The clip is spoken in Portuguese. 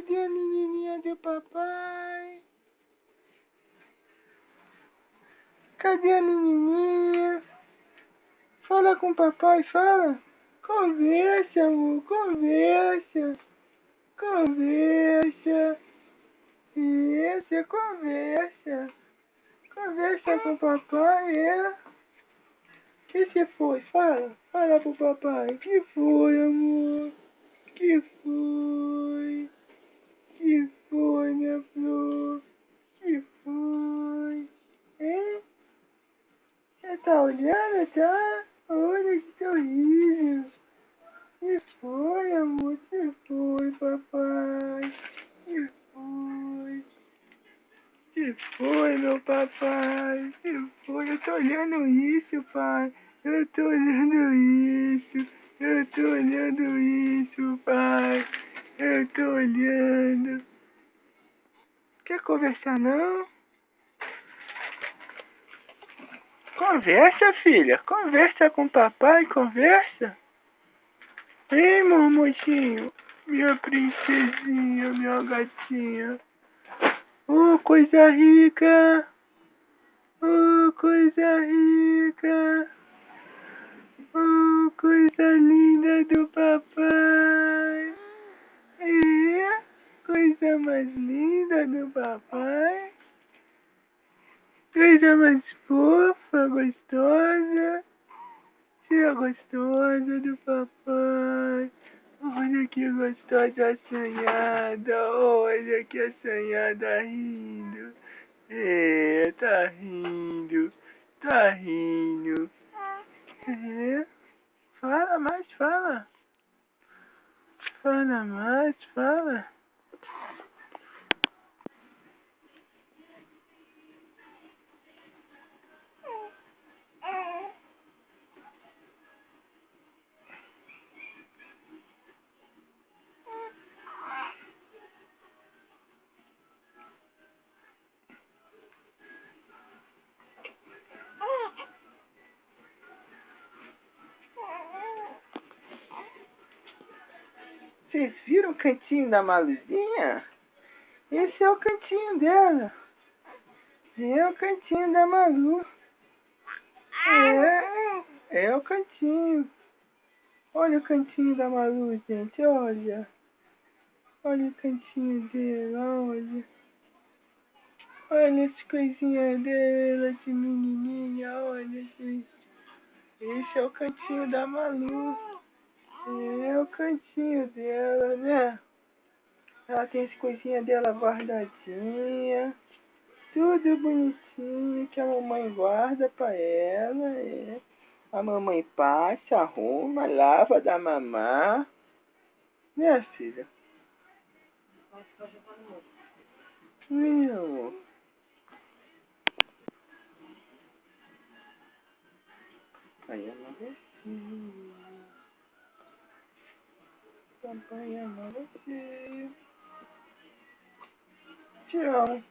Cadê a menininha do papai? Cadê a menininha? Fala com o papai, fala. Conversa, amor, conversa. Conversa. Isso, conversa. Conversa com o papai, é? Que foi? Fala. Fala pro papai. Que foi, amor? Que foi? Que foi, minha flor? Que foi? Hein? Você tá olhando, tá? Olha que sorriso. Que foi, amor? Que foi, papai? Que foi? Que foi, meu papai? Que foi? Eu tô olhando isso, pai. Eu tô olhando isso. Eu tô olhando isso, pai. Eu tô olhando. Quer conversar, não? Conversa, filha. Conversa com o papai, conversa. Ei, mamuzinho. Minha princesinha, minha gatinha. Oh, coisa rica. Oh, coisa rica. Oh, coisa linda do papai. É, coisa mais linda do papai. Coisa mais fofa, gostosa. Tia gostosa do papai. Olha que gostosa assanhada. Olha que assanhada rindo. É, tá rindo. Tá rindo. É. Fala mais, fala. Fala mais, fala. Vocês viram o cantinho da Maluzinha? Esse é o cantinho dela. É o cantinho da Malu. É o cantinho. Olha o cantinho da Malu, gente. Olha. Olha o cantinho dela, olha. Olha as coisinhas dela de menininha, olha, gente. Esse é o cantinho da Malu. É o cantinho dela, né? Ela tem as coisinhas dela guardadinha. Tudo bonitinho que a mamãe guarda pra ela. É. A mamãe passa, arruma, lava da mamá. Né, filha? Meu. Papai ama você. Papai ama você. Te amo.